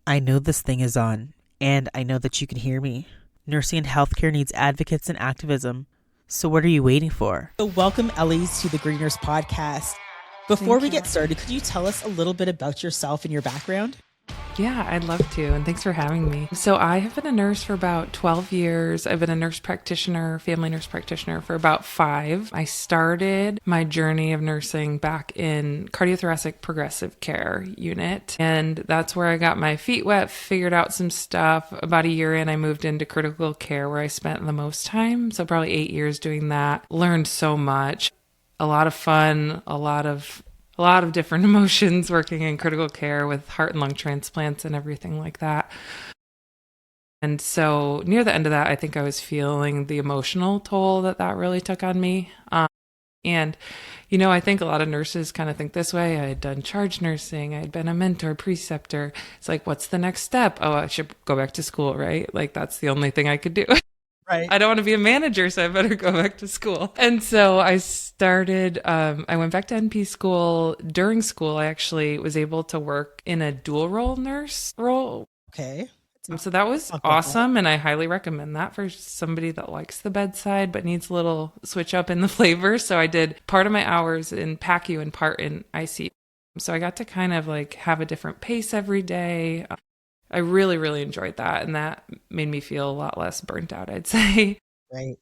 I know this thing is on, and I know that you can hear me. Nursing and healthcare needs advocates and activism. So what are you waiting for? So welcome, Ellies, to the Green Nurse Podcast. Before we get started, could you tell us a little bit about yourself and your background? Yeah, I'd love to. And thanks for having me. So I have been a nurse for about 12 years. I've been a nurse practitioner, family nurse practitioner for about 5. I started my journey of nursing back in cardiothoracic progressive care unit. And that's where I got my feet wet, figured out some stuff. About a year in, I moved into critical care where I spent the most time. So probably 8 years doing that. Learned so much. A lot of fun, a lot of different emotions working in critical care with heart and lung transplants and everything like that. And so near the end of that, I think I was feeling the emotional toll that really took on me. And, I think a lot of nurses kind of think this way. I had done charge nursing. I had been a mentor, preceptor. It's like, what's the next step? Oh, I should go back to school, right? Like, that's the only thing I could do. Right. I don't want to be a manager, so I better go back to school. And so I started, I went back to NP school. During school, I actually was able to work in a dual role nurse role. Okay. So that was awesome, and I highly recommend that for somebody that likes the bedside but needs a little switch up in the flavor. So I did part of my hours in PACU and part in ICU. So I got to kind of like have a different pace every day. I really, really enjoyed that, and that made me feel a lot less burnt out, I'd say. Right.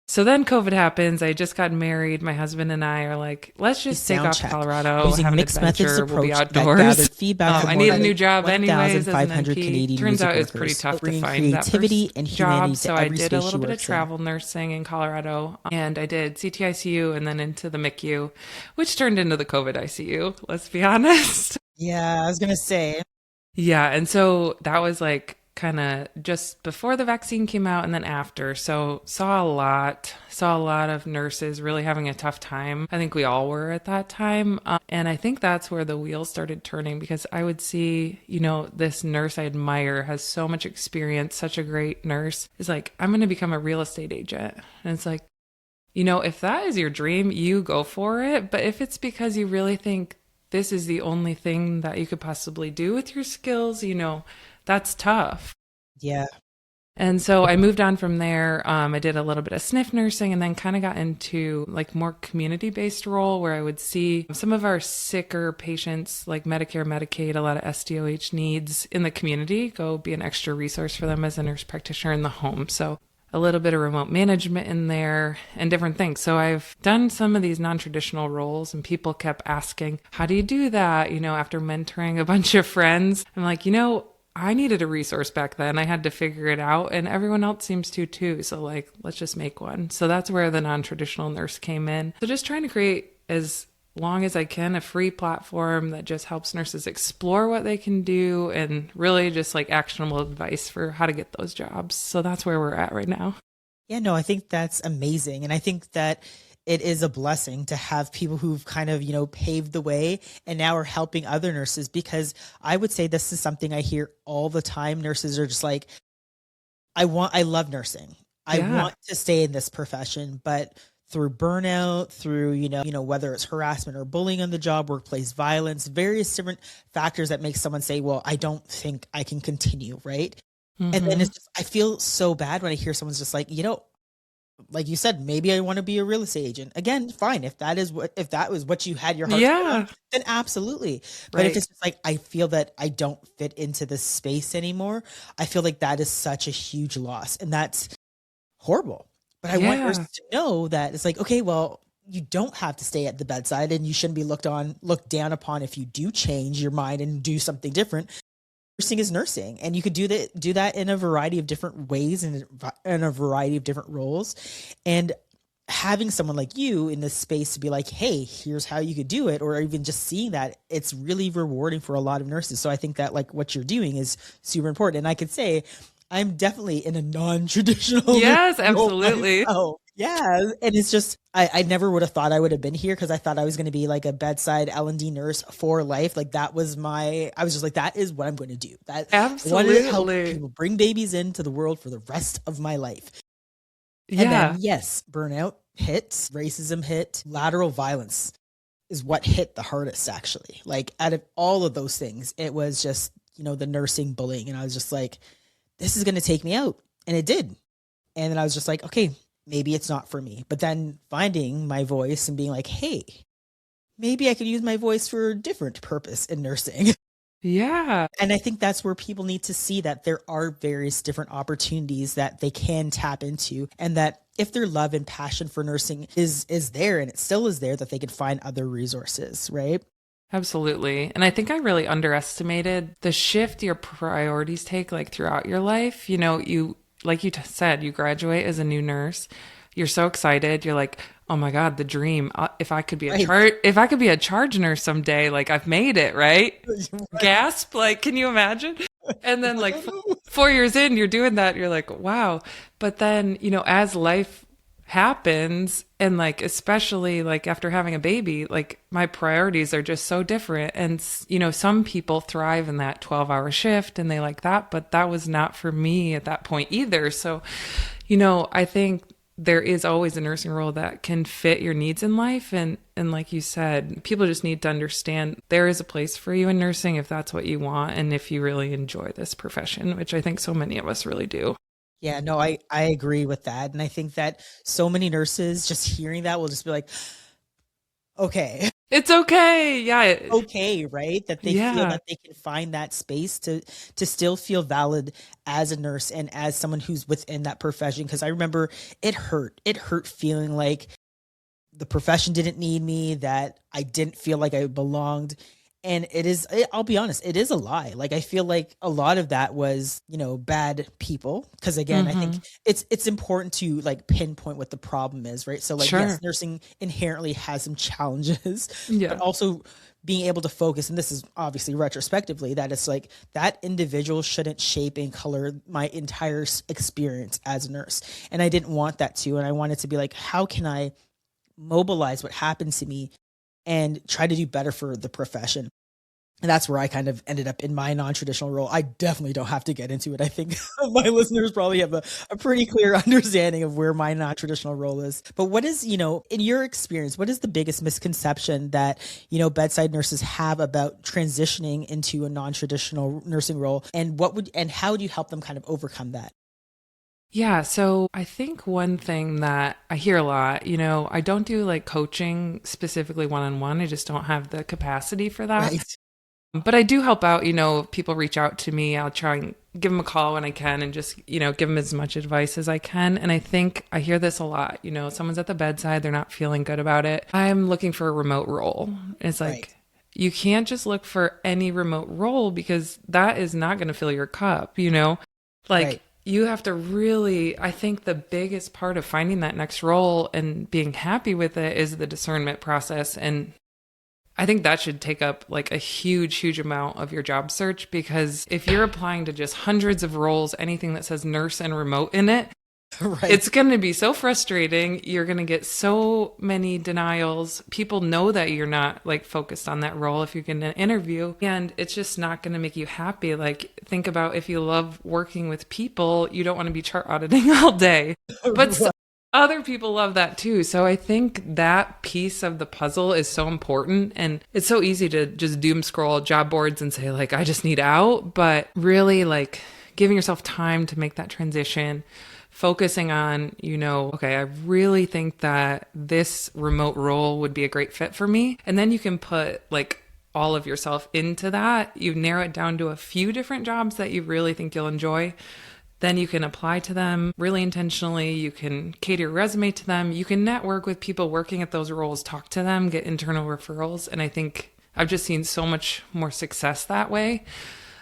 So then COVID happens. I just got married. My husband and I are like, let's just take off to Colorado, have an adventure, we'll be outdoors. Feedback I need a new job anyways as an NP. Canadian Turns out it's workers, pretty tough to find creativity that and first job. So I every did a space little she bit of works in. travel nursing in Colorado, and I did CTICU and then into the MICU, which turned into the COVID ICU, let's be honest. Yeah, I was going to say. Yeah, and so that was like kind of just before the vaccine came out and then after. So saw a lot of nurses really having a tough time. I think we all were at that time. And I think that's where the wheels started turning, because I would see, this nurse I admire has so much experience, such a great nurse, is like, I'm going to become a real estate agent. And it's like, if that is your dream, you go for it. But if it's because you really think this is the only thing that you could possibly do with your skills, that's tough. Yeah. And so I moved on from there. I did a little bit of SNF nursing and then kind of got into like more community-based role where I would see some of our sicker patients, like Medicare, Medicaid, a lot of SDOH needs in the community, go be an extra resource for them as a nurse practitioner in the home. So a little bit of remote management in there and different things. So I've done some of these non-traditional roles, and people kept asking, how do you do that? After mentoring a bunch of friends, I'm like, I needed a resource back then. I had to figure it out, and everyone else seems to too. So like, let's just make one. So that's where the non-traditional nurse came in. So just trying to create, as long as I can, a free platform that just helps nurses explore what they can do and really just like actionable advice for how to get those jobs. So that's where we're at right now. Yeah, no, I think that's amazing. And I think that it is a blessing to have people who've kind of, paved the way and now are helping other nurses, because I would say this is something I hear all the time. Nurses are just like, I love nursing. I want to stay in this profession, but through burnout, through, whether it's harassment or bullying on the job, workplace violence, various different factors that make someone say, well, I don't think I can continue. Right. Mm-hmm. And then it's just, I feel so bad when I hear someone's just like, like you said, maybe I want to be a real estate agent. Again, fine. If that was what you had your heart on, then absolutely. But if it's just like, I feel that I don't fit into this space anymore, I feel like that is such a huge loss, and that's horrible. But I want nurses to know that it's like, okay, well, you don't have to stay at the bedside, and you shouldn't be looked down upon if you do change your mind and do something different. Nursing is nursing, and you could do that in a variety of different ways and in a variety of different roles. And having someone like you in this space to be like, hey, here's how you could do it, or even just seeing that, it's really rewarding for a lot of nurses. So I think that like what you're doing is super important. And I could say I'm definitely in a non-traditional. Yes, absolutely. Oh, yeah. And it's just, I never would have thought I would have been here, because I thought I was going to be like a bedside L&D nurse for life. Like I was just like, that is what I'm going to do. That absolutely. I wanted to help people bring babies into the world for the rest of my life. Yeah. And then, yes, burnout hits, racism hit, lateral violence is what hit the hardest, actually. Like out of all of those things, it was just the nursing bullying. And I was just like, this is going to take me out. And it did. And then I was just like, okay, maybe it's not for me. But then finding my voice and being like, hey, maybe I could use my voice for a different purpose in nursing. Yeah. And I think that's where people need to see that there are various different opportunities that they can tap into, and that if their love and passion for nursing is there, and it still is there, that they can find other resources, right? Absolutely. And I think I really underestimated the shift your priorities take like throughout your life. You, like you said, you graduate as a new nurse. You're so excited. You're like, oh my God, the dream. If I could be if I could be a charge nurse someday, like I've made it, right? Gasp. Like, can you imagine? And then like 4 years in, you're doing that. You're like, wow. But then, as life happens, and like, especially like after having a baby, like my priorities are just so different. And, some people thrive in that 12-hour shift and they like that, but that was not for me at that point either. So, I think there is always a nursing role that can fit your needs in life. And like you said, people just need to understand there is a place for you in nursing if that's what you want. And if you really enjoy this profession, which I think so many of us really do. Yeah, no, I agree with that. And I think that so many nurses just hearing that will just be like, okay. It's okay. Yeah. Okay, right? That they feel that they can find that space to still feel valid as a nurse and as someone who's within that profession. Because I remember it hurt. It hurt feeling like the profession didn't need me, that I didn't feel like I belonged. And I'll be honest, it is a lie. Like, I feel like a lot of that was, bad people. Cause again, I think it's important to like pinpoint what the problem is, right? So like, yes, nursing inherently has some challenges, but also being able to focus, and this is obviously retrospectively, that it's like that individual shouldn't shape and color my entire experience as a nurse. And I didn't want that to, and I wanted to be like, how can I mobilize what happened to me and try to do better for the profession? And that's where I kind of ended up in my non-traditional role. I definitely don't have to get into it. I think my listeners probably have a pretty clear understanding of where my non-traditional role is. But what is, in your experience, what is the biggest misconception that, bedside nurses have about transitioning into a non-traditional nursing role? And how would you help them kind of overcome that? Yeah. So I think one thing that I hear a lot, I don't do like coaching specifically one-on-one. I just don't have the capacity for that. Right. But I do help out, if people reach out to me, I'll try and give them a call when I can and just, give them as much advice as I can. And I think I hear this a lot, someone's at the bedside, they're not feeling good about it. I'm looking for a remote role. It's like, you can't just look for any remote role because that is not going to fill your cup, You have to really, I think the biggest part of finding that next role and being happy with it is the discernment process. And I think that should take up like a huge, huge amount of your job search, because if you're applying to just hundreds of roles, anything that says nurse and remote in it, it's going to be so frustrating. You're going to get so many denials. People know that you're not like focused on that role if you get an interview, and it's just not going to make you happy. Like, think about if you love working with people, you don't want to be chart auditing all day, but other people love that too. So I think that piece of the puzzle is so important, and it's so easy to just doom scroll job boards and say like, I just need out, but really like giving yourself time to make that transition, focusing on, okay, I really think that this remote role would be a great fit for me. And then you can put like all of yourself into that. You narrow it down to a few different jobs that you really think you'll enjoy. Then you can apply to them really intentionally. You can cater your resume to them. You can network with people working at those roles, talk to them, get internal referrals. And I think I've just seen so much more success that way.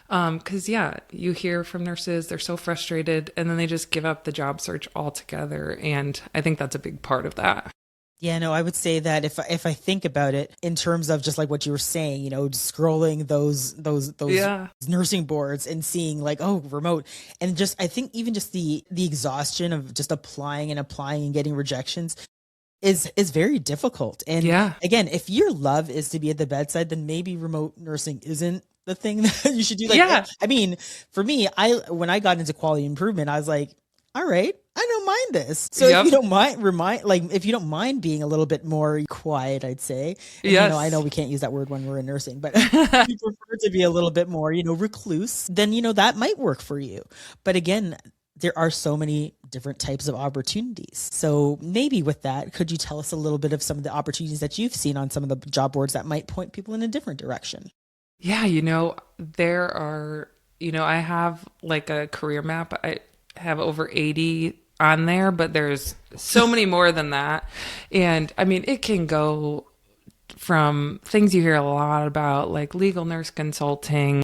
Because you hear from nurses, they're so frustrated, and then they just give up the job search altogether. And I think that's a big part of that. Yeah, no, I would say that if I think about it in terms of just like what you were saying, scrolling those nursing boards and seeing like, oh, remote, and just, I think even just the exhaustion of just applying and getting rejections is very difficult. And again, if your love is to be at the bedside, then maybe remote nursing isn't the thing that you should do. Like, I mean, for me, when I got into quality improvement, I was like, all right, I don't mind this. So if Yep. you don't mind, if you don't mind being a little bit more quiet, I'd say, and I know Yes. we can't use that word when we're in nursing, but you prefer to be a little bit more, recluse, then, that might work for you. But again, there are so many different types of opportunities. So maybe with that, could you tell us a little bit of some of the opportunities that you've seen on some of the job boards that might point people in a different direction? Yeah, there are, I have like a career map. I have over 80 on there, but there's so many more than that. And I mean, it can go from things you hear a lot about, like legal nurse consulting.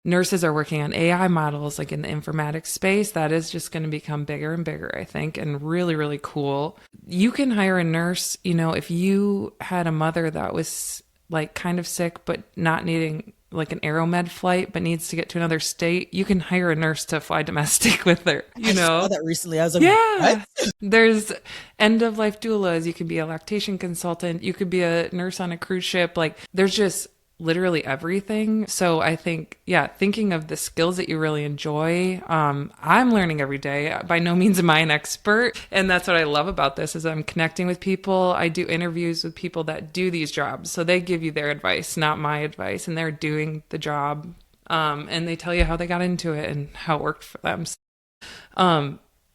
Nurses are working on AI models, like in the informatics space. That is just going to become bigger and bigger, I think, and really, really cool. You can hire a nurse, if you had a mother that was like kind of sick, but not needing like an Aeromed flight, but needs to get to another state, you can hire a nurse to fly domestic with her. I saw that recently. I was like, yeah. what? There's end of life doulas. You could be a lactation consultant. You could be a nurse on a cruise ship. Like there's just literally everything. So I think, thinking of the skills that you really enjoy, I'm learning every day. By no means am I an expert. And that's what I love about this is I'm connecting with people. I do interviews with people that do these jobs. So they give you their advice, not my advice, and they're doing the job. And they tell you how they got into it and how it worked for them.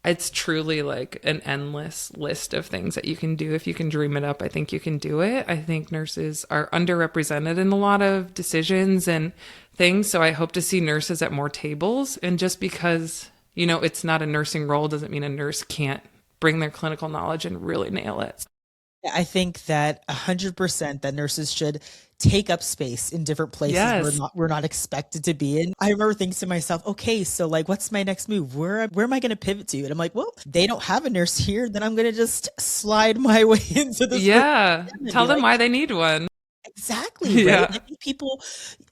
It's truly like an endless list of things that you can do. If you can dream it up, I think you can do it. I think nurses are underrepresented in a lot of decisions and things. So I hope to see nurses at more tables. And just because, it's not a nursing role doesn't mean a nurse can't bring their clinical knowledge and really nail it. I think that 100% that nurses should take up space in different places we're not expected to be in. I remember thinking to myself, okay, so like, what's my next move? Where am I going to pivot to? And I'm like, well, they don't have a nurse here. Then I'm going to just slide my way into this. Yeah. Tell them why they need one. Exactly. Right.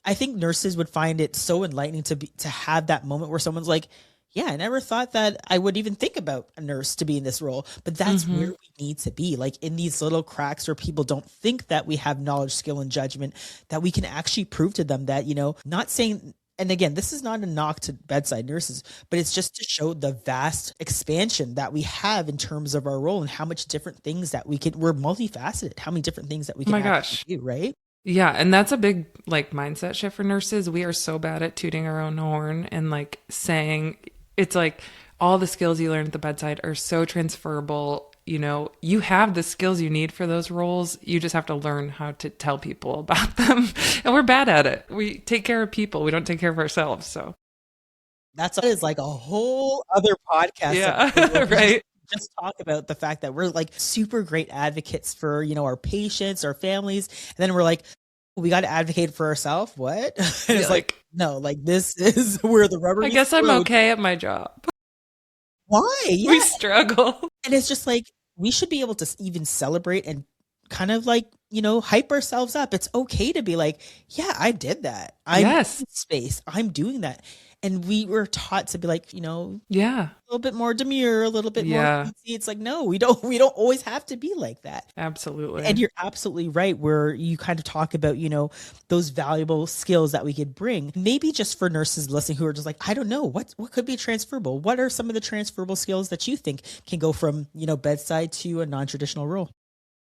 I think nurses would find it so enlightening to have that moment where someone's like, yeah, I never thought that I would even think about a nurse to be in this role, but that's where we need to be, like in these little cracks where people don't think that we have knowledge, skill, and judgment, that we can actually prove to them that, not saying, and again, this is not a knock to bedside nurses, but it's just to show the vast expansion that we have in terms of our role and how much different things that we're multifaceted, how many different things that we can do, right? Yeah. And that's a big like mindset shift for nurses. We are so bad at tooting our own horn and like saying, it's like all the skills you learn at the bedside are so transferable. You have the skills you need for those roles. You just have to learn how to tell people about them. And we're bad at it. We take care of people. We don't take care of ourselves. So that is like a whole other podcast. Yeah, right. Just talk about the fact that we're like super great advocates for, our patients, our families. And then we're like, we got to advocate for ourselves. What? And it's like, no, like this is where the rubber meets guess the road. I'm okay at my job. Why? Yeah. We struggle. And it's just like, we should be able to even celebrate and kind of like, hype ourselves up. It's okay to be like, yeah, I did that. I'm in space. I'm doing that. And we were taught to be like, a little bit more demure, a little bit more fancy. It's like, no, we don't always have to be like that. Absolutely. And you're absolutely right, where you kind of talk about, those valuable skills that we could bring. Maybe just for nurses listening who are just like, I don't know, what could be transferable? What are some of the transferable skills that you think can go from, bedside to a non-traditional role?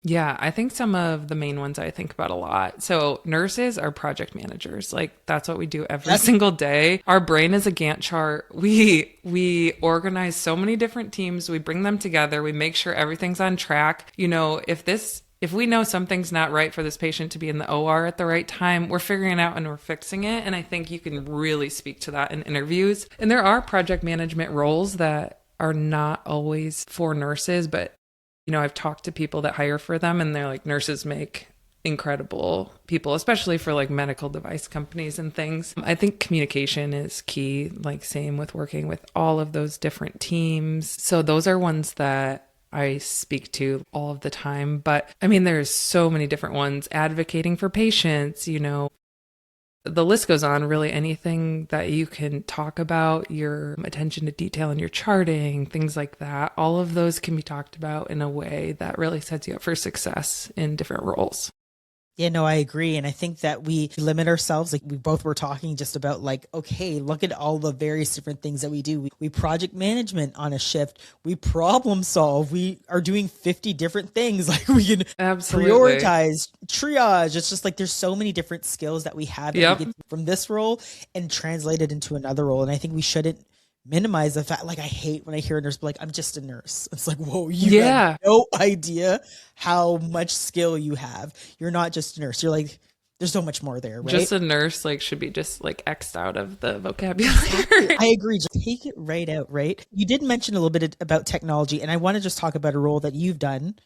Yeah, I think some of the main ones I think about a lot. So nurses are project managers. Like that's what we do every single day. Our brain is a Gantt chart. We organize so many different teams. We bring them together. We make sure everything's on track. If we know something's not right for this patient to be in the OR at the right time, we're figuring it out and we're fixing it. And I think you can really speak to that in interviews. And there are project management roles that are not always for nurses, but I've talked to people that hire for them and they're like, nurses make incredible people, especially for like medical device companies and things. I think communication is key, like same with working with all of those different teams. So those are ones that I speak to all of the time. But I mean, there's so many different ones. Advocating for patients, the list goes on. Really anything that you can talk about, your attention to detail and your charting, things like that. All of those can be talked about in a way that really sets you up for success in different roles. Yeah, no, I agree. And I think that we limit ourselves. Like we both were talking just about like, okay, look at all the various different things that we do. We project management on a shift. We problem solve. We are doing 50 different things. Like we can Absolutely. prioritize, triage. It's just like there's so many different skills that we have that Yep. we get from this role and translate it into another role. And I think we shouldn't minimize the fact. Like I hate when I hear a nurse be like, I'm just a nurse. It's like, whoa, you Yeah. have no idea how much skill you have. You're not just a nurse. You're like, there's so much more there, right? Just a nurse like should be just like X'd out of the vocabulary. I agree. Just take it right out, right? You did mention a little bit about technology, and I want to just talk about a role that you've done.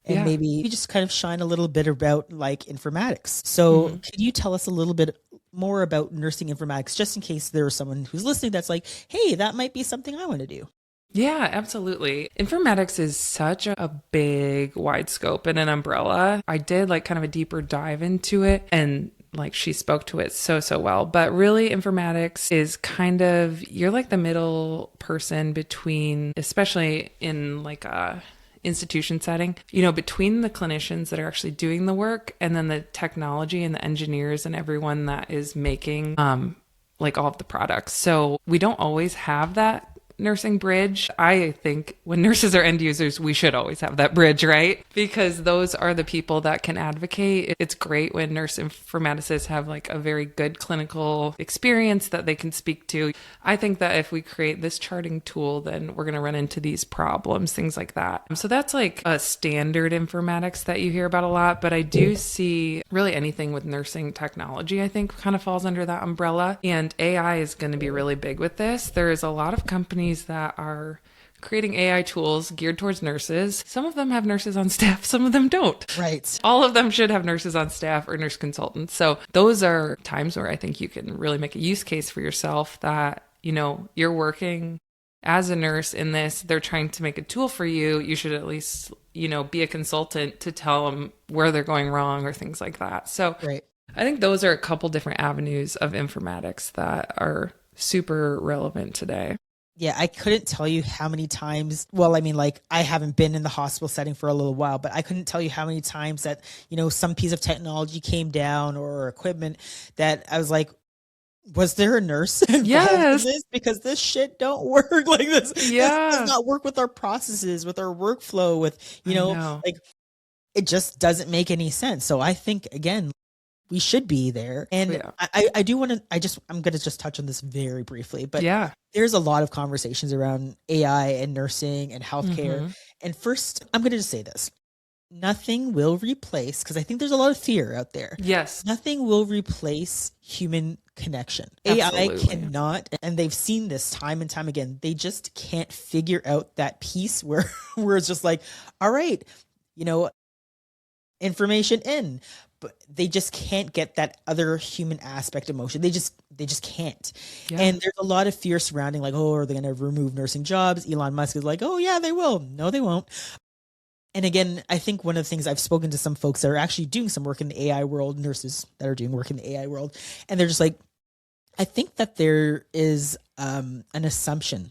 And Yeah. maybe you just kind of shine a little bit about like informatics. So could you tell us a little bit more about nursing informatics, just in case there is someone who's listening that's like, hey, that might be something I want to do? Yeah, absolutely. Informatics is such a big, wide scope and an umbrella. I did like kind of a deeper dive into it, and like she spoke to it so well. But really, informatics is kind of, you're like the middle person between, especially in like a institution setting, you know, between the clinicians that are actually doing the work and then the technology and the engineers and everyone that is making like all of the products. So we don't always have that nursing bridge. I think when nurses are end users, we should always have that bridge, right? Because those are the people that can advocate. It's great when nurse informaticists have like a very good clinical experience that they can speak to. I think that if we create this charting tool, then we're going to run into these problems, things like that. So that's like a standard informatics that you hear about a lot, but I do see really anything with nursing technology, I think kind of falls under that umbrella. And AI is going to be really big with this. There is a lot of companies that are creating AI tools geared towards nurses. Some of them have nurses on staff, some of them don't. Right. All of them should have nurses on staff or nurse consultants. So those are times where I think you can really make a use case for yourself that, you know, you're working as a nurse in this, they're trying to make a tool for you. You should at least, you know, be a consultant to tell them where they're going wrong or things like that. So Right. I think those are a couple different avenues of informatics that are super relevant today. Yeah, I couldn't tell you how many times, well, I mean, like I haven't been in the hospital setting for a little while, but I couldn't tell you how many times that, you know, some piece of technology came down or equipment that I was like, was there a nurse involved Yes. in this? Because this shit don't work like this. Yeah. This does not work with our processes, with our workflow, with, you know, like it just doesn't make any sense. So I think, again, we should be there. And Yeah. I do want to, I'm going to just touch on this very briefly, but Yeah. there's a lot of conversations around AI and nursing and healthcare. And first, I'm going to just say this. Nothing will replace, because I think there's a lot of fear out there. Yes. Nothing will replace human connection. Absolutely. AI cannot, and they've seen this time and time again. They just can't figure out that piece where it's just like, all right, you know, information in, but they just can't get that other human aspect emotion. They just can't. Yeah. And there's a lot of fear surrounding like, oh, are they going to remove nursing jobs? Elon Musk is like, oh yeah, they will. No, they won't. And again, I think one of the things I've spoken to some folks that are actually doing some work in the AI world, nurses that are doing work in the AI world, and they're just like, I think that there is an assumption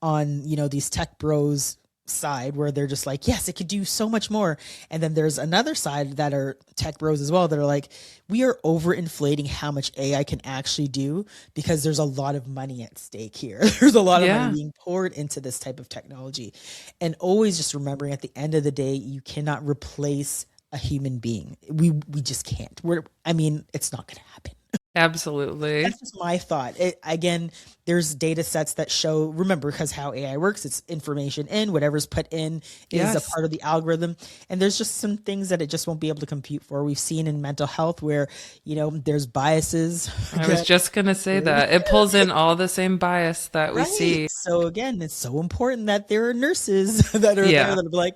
on, you know, these tech bros side where they're just like, yes, it could do so much more. And then there's another side that are tech bros as well that are like, we are overinflating how much AI can actually do because there's a lot of money at stake here. There's a lot of money being poured into this type of technology. And always just remembering at the end of the day, you cannot replace a human being. We just can't. It's not going to happen. Absolutely. That's just my thought. Again, there's data sets that show, remember, because how AI works, it's information in, whatever's put in is a part of the algorithm. And there's just some things that it just won't be able to compute for. We've seen in mental health where, you know, there's biases. I was just going to say that. It pulls in all the same bias that we see. So again, it's so important that there are nurses that are there that are like,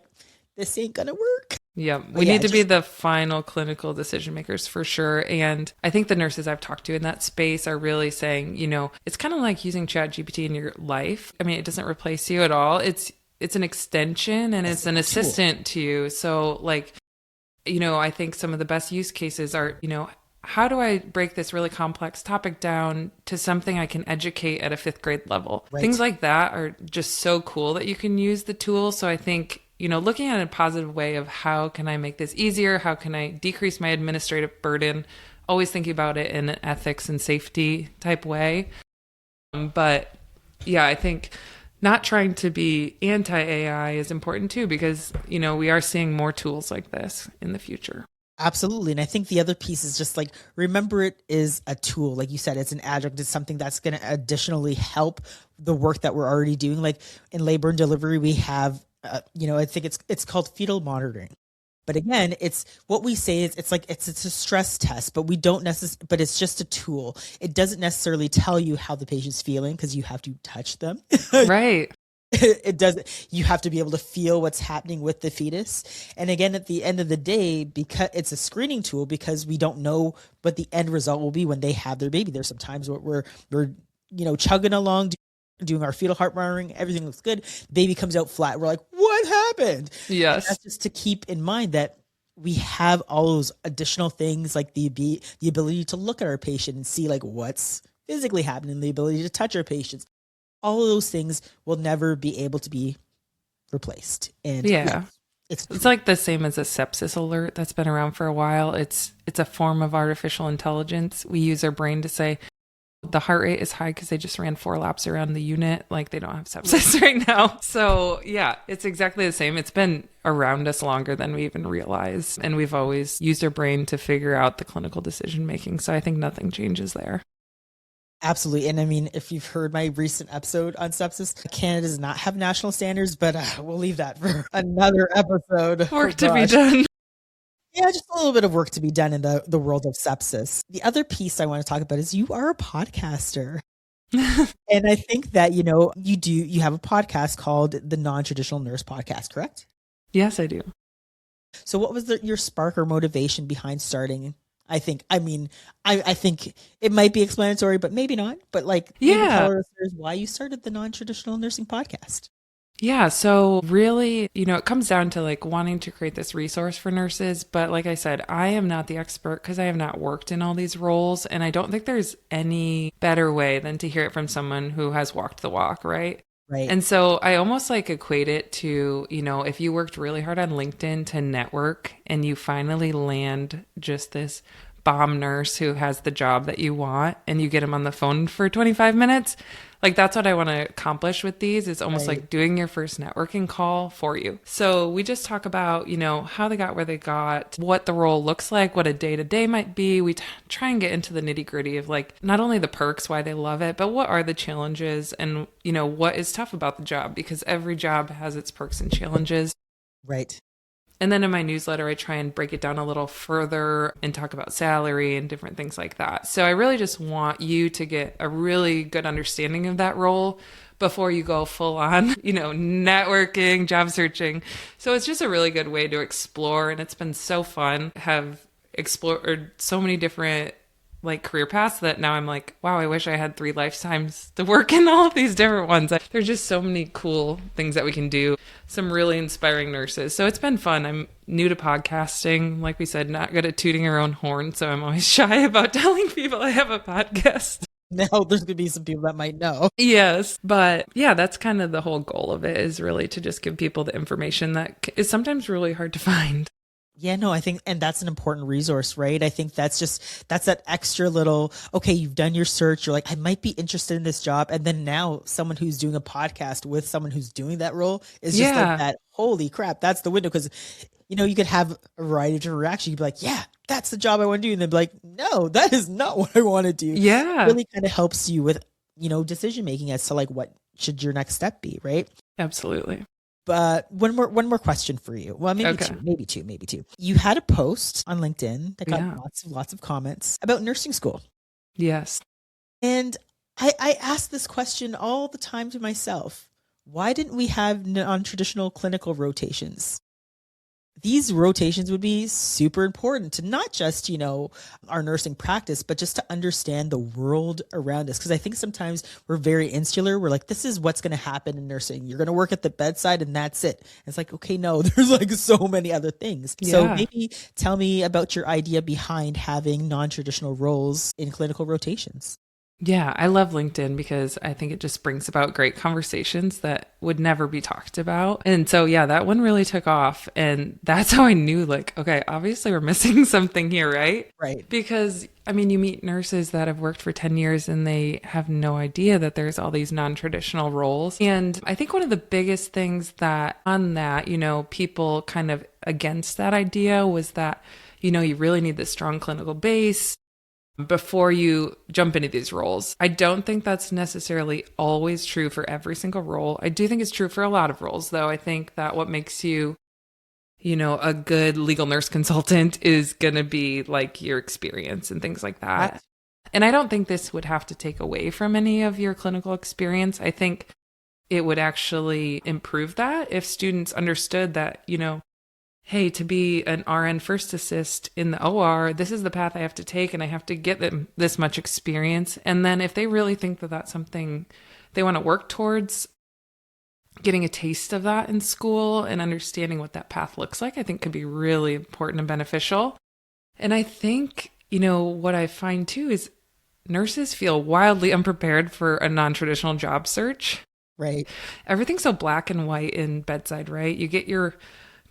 this ain't going to work. Yeah, we need to be the final clinical decision makers for sure. And I think the nurses I've talked to in that space are really saying, you know, it's kind of like using ChatGPT in your life. I mean, it doesn't replace you at all. It's an extension and it's an assistant to you. So like, you know, I think some of the best use cases are, you know, how do I break this really complex topic down to something I can educate at a 5th grade level? Things like that are just so cool that you can use the tool. So I think, looking at it in a positive way of how can I make this easier? How can I decrease my administrative burden? Always thinking about it in an ethics and safety type way. But yeah, I think not trying to be anti-AI is important too, because, we are seeing more tools like this in the future. Absolutely. And I think the other piece is just like, remember it is a tool. Like you said, it's an adjunct. It's something that's going to additionally help the work that we're already doing. Like in labor and delivery, we have, I think it's called fetal monitoring. But again, it's what we say is it's a stress test, but we don't necessarily, but it's just a tool. It doesn't necessarily tell you how the patient's feeling because you have to touch them. Right. It doesn't, you have to be able to feel what's happening with the fetus. And again, at the end of the day, because it's a screening tool, because we don't know what the end result will be when they have their baby. There's sometimes we're chugging along, doing our fetal heart monitoring, everything looks good. Baby comes out flat. We're like, what happened? Yes. And that's just to keep in mind that we have all those additional things, like the ability to look at our patient and see like what's physically happening, the ability to touch our patients. All of those things will never be able to be replaced. And yeah, it's like the same as a sepsis alert that's been around for a while. It's a form of artificial intelligence. We use our brain to say the heart rate is high because they just ran 4 laps around the unit. Like they don't have sepsis right now. So yeah, it's exactly the same. It's been around us longer than we even realize. And we've always used our brain to figure out the clinical decision making. So I think nothing changes there. Absolutely. And I mean, if you've heard my recent episode on sepsis, Canada does not have national standards, but we'll leave that for another episode. Work to be done. Yeah, just a little bit of work to be done in the world of sepsis. The other piece I want to talk about is you are a podcaster. And I think that, you have a podcast called the Nontraditional Nurse podcast, correct? Yes, I do. So what was your spark or motivation behind starting? I think it might be explanatory, but maybe not. But maybe tell our listeners why you started the Non-Traditional Nursing podcast. Yeah. So really, it comes down to wanting to create this resource for nurses. But like I said, I am not the expert because I have not worked in all these roles. And I don't think there's any better way than to hear it from someone who has walked the walk, right? Right. And so I almost equate it to, if you worked really hard on LinkedIn to network and you finally land just this bomb nurse who has the job that you want and you get them on the phone for 25 minutes. That's what I want to accomplish with these. It's almost like doing your first networking call for you. So we just talk about, how they got where they got, what the role looks like, what a day-to-day might be. We try and get into the nitty-gritty of not only the perks, why they love it, but what are the challenges and, what is tough about the job, because every job has its perks and challenges. Right. And then in my newsletter, I try and break it down a little further and talk about salary and different things like that. So I really just want you to get a really good understanding of that role before you go full on, networking, job searching. So it's just a really good way to explore. And it's been so fun. Have explored so many different career paths that now I'm wow, I wish I had 3 lifetimes to work in all of these different ones. There's just so many cool things that we can do. Some really inspiring nurses. So it's been fun. I'm new to podcasting. Like we said, not good at tooting our own horn. So I'm always shy about telling people I have a podcast. Now there's going to be some people that might know. Yes. But yeah, that's kind of the whole goal of it, is really to just give people the information that is sometimes really hard to find. Yeah, no, I think, and that's an important resource, right? I think that's that extra little, okay, you've done your search. You're I might be interested in this job. And then now someone who's doing a podcast with someone who's doing that role is just that, holy crap, that's the window. Cause you could have a variety of different reactions. You'd be yeah, that's the job I want to do. And they'd be no, that is not what I want to do. Yeah. It really kind of helps you with, decision making as to what should your next step be, right? Absolutely. But one more question for you. Well, maybe two. You had a post on LinkedIn that got lots of comments about nursing school. Yes. And I ask this question all the time to myself. Why didn't we have non-traditional clinical rotations? These rotations would be super important to not just, our nursing practice, but just to understand the world around us. Because I think sometimes we're very insular. We're this is what's going to happen in nursing. You're going to work at the bedside and that's it. It's okay, no, there's so many other things. Yeah. So maybe tell me about your idea behind having non-traditional roles in clinical rotations. Yeah, I love LinkedIn because I think it just brings about great conversations that would never be talked about. And so, yeah, that one really took off. And that's how I knew, like, okay, obviously we're missing something here, right? Right. Because, I mean, you meet nurses that have worked for 10 years and they have no idea that there's all these non-traditional roles. And I think one of the biggest things that on that, people kind of against that idea was that, you really need this strong clinical base before you jump into these roles. I don't think that's necessarily always true for every single role. I do think it's true for a lot of roles, though. I think that what makes you, a good legal nurse consultant is going to be like your experience and things like that. Right. And I don't think this would have to take away from any of your clinical experience. I think it would actually improve that if students understood that, hey, to be an RN first assist in the OR, this is the path I have to take and I have to get them this much experience. And then if they really think that that's something they want to work towards, getting a taste of that in school and understanding what that path looks like, I think could be really important and beneficial. And I think, what I find too is nurses feel wildly unprepared for a non-traditional job search. Right. Everything's so black and white in bedside, right? You get your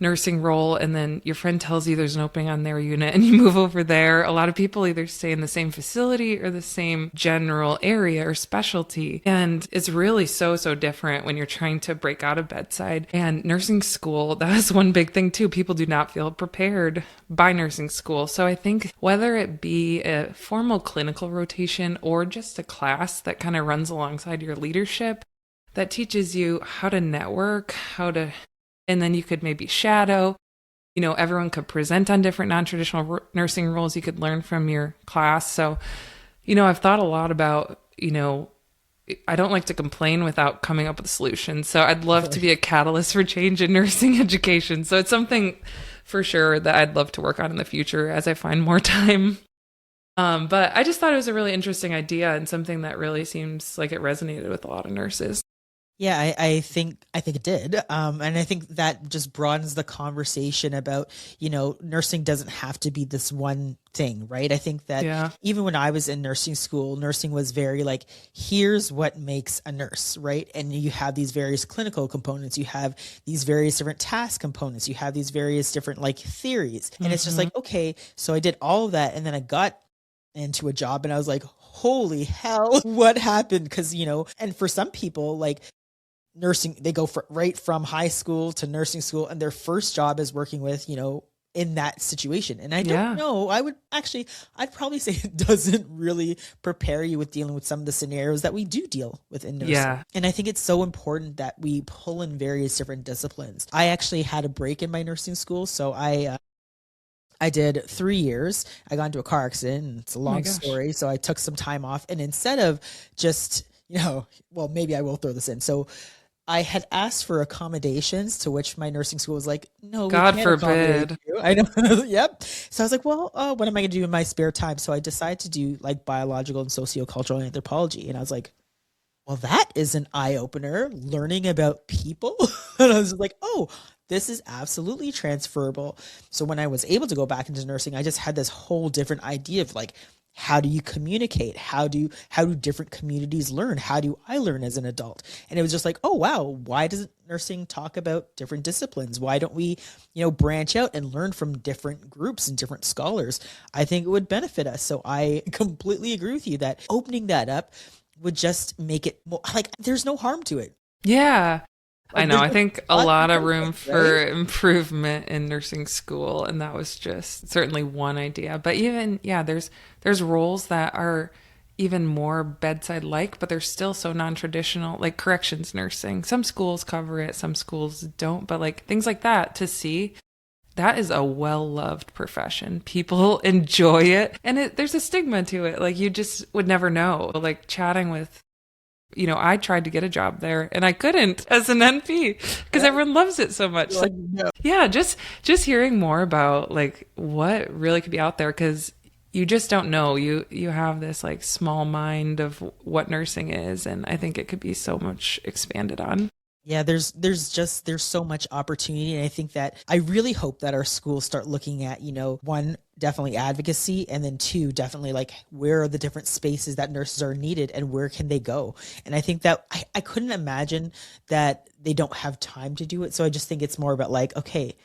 nursing role and then your friend tells you there's an opening on their unit and you move over there. A lot of people either stay in the same facility or the same general area or specialty. And it's really so different when you're trying to break out of bedside. And nursing school, that is one big thing too. People do not feel prepared by nursing school. So I think whether it be a formal clinical rotation or just a class that kind of runs alongside your leadership, that teaches you how to network, and then you could maybe shadow, everyone could present on different non-traditional nursing roles you could learn from your class. So, I've thought a lot about, I don't like to complain without coming up with a solution. So I'd love to be a catalyst for change in nursing education. So it's something for sure that I'd love to work on in the future as I find more time. But I just thought it was a really interesting idea and something that really seems like it resonated with a lot of nurses. Yeah, I think it did. And I think that just broadens the conversation about, nursing doesn't have to be this one thing, right? I think that even when I was in nursing school, nursing was very like, here's what makes a nurse, right? And you have these various clinical components, you have these various different task components, you have these various different like theories. And it's just like, okay, so I did all of that. And then I got into a job and I was like, holy hell, what happened? Because, and for some people, like, nursing, they go right from high school to nursing school and their first job is working with, in that situation. And I don't know, I'd probably say it doesn't really prepare you with dealing with some of the scenarios that we do deal with in nursing. Yeah. And I think it's so important that we pull in various different disciplines. I actually had a break in my nursing school. So I did 3 years. I got into a car accident. It's a long story. So I took some time off and instead of just, well, maybe I will throw this in. So I had asked for accommodations to which my nursing school was like, no, God forbid. I know. Yep. So I was like, well, what am I going to do in my spare time? So I decided to do like biological and sociocultural anthropology. And I was like, well, that is an eye opener, learning about people. And I was like, oh, this is absolutely transferable. So when I was able to go back into nursing, I just had this whole different idea of like, how do you communicate? How do different communities learn? How do I learn as an adult? And it was just like, oh, wow, why doesn't nursing talk about different disciplines? Why don't we, branch out and learn from different groups and different scholars? I think it would benefit us. So I completely agree with you that opening that up would just make it more like there's no harm to it. Yeah. I know. I think a lot of room for improvement in nursing school. And that was just certainly one idea. But even, there's roles that are even more bedside like, but they're still so non-traditional, like corrections nursing. Some schools cover it, some schools don't. But like things like that to see, that is a well-loved profession. People enjoy it. And there's a stigma to it. Like you just would never know. Like chatting with, I tried to get a job there and I couldn't as an NP because everyone loves it so much. Like, just hearing more about like what really could be out there because you just don't know. You have this like small mind of what nursing is, and I think it could be so much expanded on. Yeah, there's so much opportunity. And I think that I really hope that our schools start looking at, one, definitely advocacy, and then two, definitely like where are the different spaces that nurses are needed and where can they go. And I think that I couldn't imagine that they don't have time to do it. So I just think it's more about like, okay,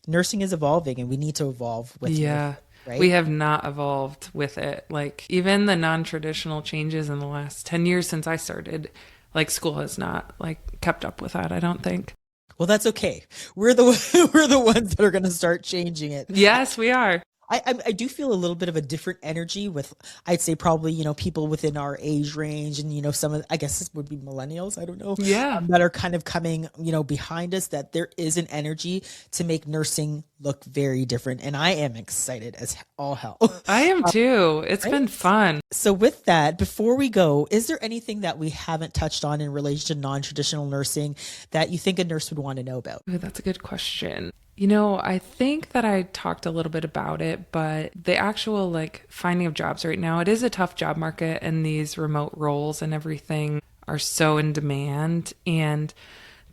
nursing is evolving and we need to evolve with Yeah. it, right? We have not evolved with it. Like even the non-traditional changes in the last 10 years since I started, like school has not like kept up with that, I don't think. Well, that's okay. We're the we're the ones that are going to start changing it. Yes, we are. I do feel a little bit of a different energy with, I'd say probably, people within our age range and, some of, I guess this would be millennials, I don't know. Yeah. That are kind of coming, behind us, that there is an energy to make nursing look very different. And I am excited as all hell. I am too. It's been fun. So with that, before we go, is there anything that we haven't touched on in relation to non-traditional nursing that you think a nurse would want to know about? Ooh, that's a good question. I think that I talked a little bit about it, but the actual like finding of jobs right now, it is a tough job market and these remote roles and everything are so in demand. And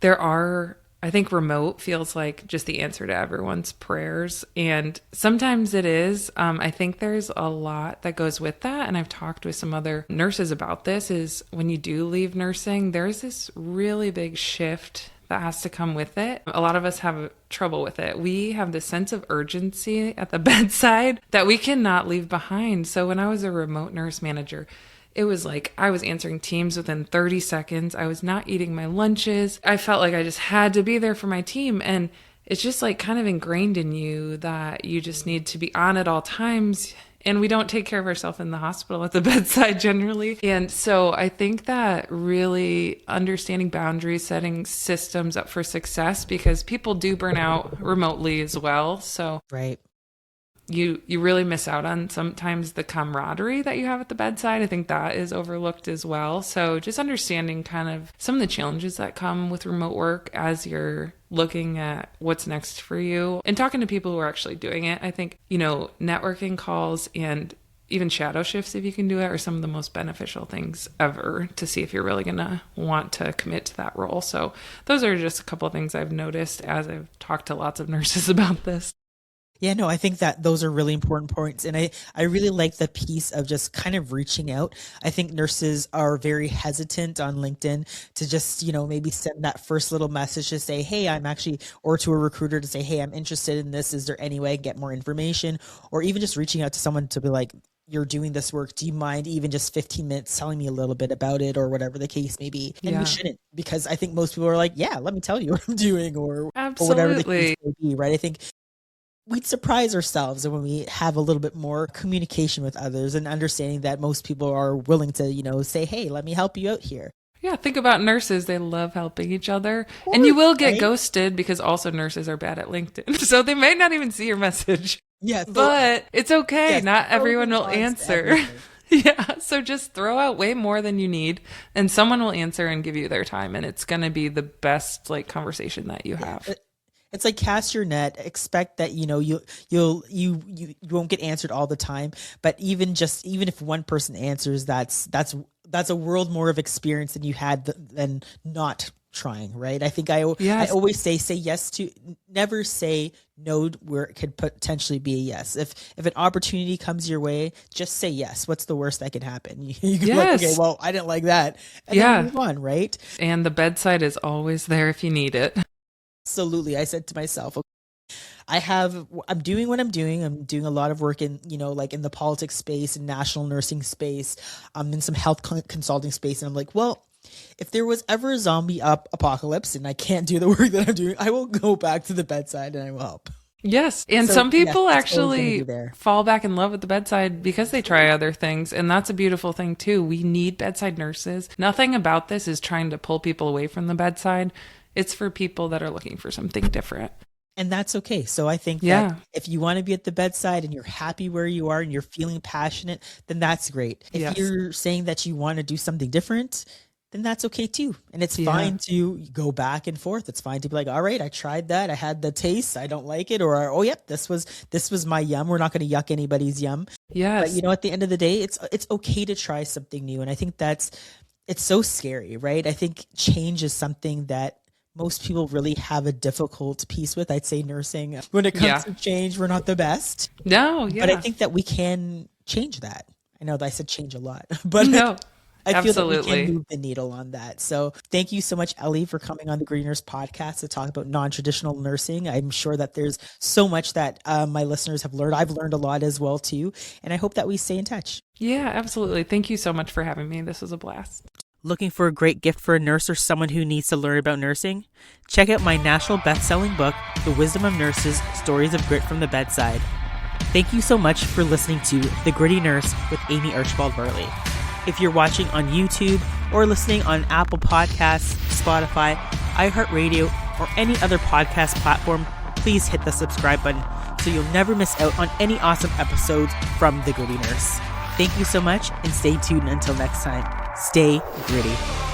I think remote feels like just the answer to everyone's prayers. And sometimes it is. I think there's a lot that goes with that. And I've talked with some other nurses about this, is when you do leave nursing, there's this really big shift that has to come with it. A lot of us have trouble with it. We have this sense of urgency at the bedside that we cannot leave behind. So when I was a remote nurse manager, it was like I was answering Teams within 30 seconds. I was not eating my lunches. I felt like I just had to be there for my team. And it's just like kind of ingrained in you that you just need to be on at all times. And we don't take care of ourselves in the hospital at the bedside generally. And so I think that really understanding boundaries, setting systems up for success, because people do burn out remotely as well. So right. You really miss out on sometimes the camaraderie that you have at the bedside. I think that is overlooked as well. So just understanding kind of some of the challenges that come with remote work as you're looking at what's next for you and talking to people who are actually doing it. I think, networking calls and even shadow shifts, if you can do it, are some of the most beneficial things ever to see if you're really going to want to commit to that role. So those are just a couple of things I've noticed as I've talked to lots of nurses about this. Yeah, no, I think that those are really important points. And I really like the piece of just kind of reaching out. I think nurses are very hesitant on LinkedIn to just, maybe send that first little message to say, hey, or to a recruiter to say, hey, I'm interested in this. Is there any way I can get more information? Or even just reaching out to someone to be like, you're doing this work. Do you mind even just 15 minutes telling me a little bit about it, or whatever the case may be? And we shouldn't, because I think most people are like, yeah, let me tell you what I'm doing, or whatever the case may be, right? I think we'd surprise ourselves when we have a little bit more communication with others and understanding that most people are willing to, say, hey, let me help you out here. Yeah, think about nurses. They love helping each other. Course, and you will get ghosted, because also nurses are bad at LinkedIn. So they may not even see your message. Yeah, but it's okay. Yes, not everyone will answer. Yeah, so just throw out way more than you need, and someone will answer and give you their time, and it's going to be the best conversation that you have. It's like cast your net, expect that, you won't get answered all the time. But even if one person answers, that's a world more of experience than you had than not trying, right? I think I always say yes to, never say no where it could potentially be a yes. If an opportunity comes your way, just say yes. What's the worst that could happen? You can be like, okay, well, I didn't like that. And then move on, right? And the bedside is always there if you need it. Absolutely. I said to myself, I'm doing what I'm doing. I'm doing a lot of work in, like in the politics space and national nursing space. I'm in some health consulting space. And I'm like, well, if there was ever a zombie apocalypse and I can't do the work that I'm doing, I will go back to the bedside and I will help. Yes. And so, some people actually fall back in love with the bedside because they try other things. And that's a beautiful thing too. We need bedside nurses. Nothing about this is trying to pull people away from the bedside. It's for people that are looking for something different. And that's okay. So I think that if you want to be at the bedside and you're happy where you are and you're feeling passionate, then that's great. If you're saying that you want to do something different, then that's okay too. And it's fine to go back and forth. It's fine to be like, all right, I tried that. I had the taste. I don't like it. Or, oh, yep, this was my yum. We're not going to yuck anybody's yum. Yes. But at the end of the day, it's okay to try something new. And I think it's so scary, right? I think change is something that most people really have a difficult piece with. I'd say nursing, when it comes to change, we're not the best. No, yeah. But I think that we can change that. I know that I said change a lot, but no. I feel that we Absolutely. can move the needle on that. So thank you so much, Ellie, for coming on the Gritty Nurse podcast to talk about non-traditional nursing. I'm sure that there's so much that my listeners have learned. I've learned a lot as well, too. And I hope that we stay in touch. Yeah, absolutely. Thank you so much for having me. This was a blast. Looking for a great gift for a nurse or someone who needs to learn about nursing? Check out my national best-selling book, The Wisdom of Nurses, Stories of Grit from the Bedside. Thank you so much for listening to The Gritty Nurse with Amie Archibald-Varley. If you're watching on YouTube or listening on Apple Podcasts, Spotify, iHeartRadio, or any other podcast platform, please hit the subscribe button so you'll never miss out on any awesome episodes from The Gritty Nurse. Thank you so much and stay tuned until next time. Stay gritty.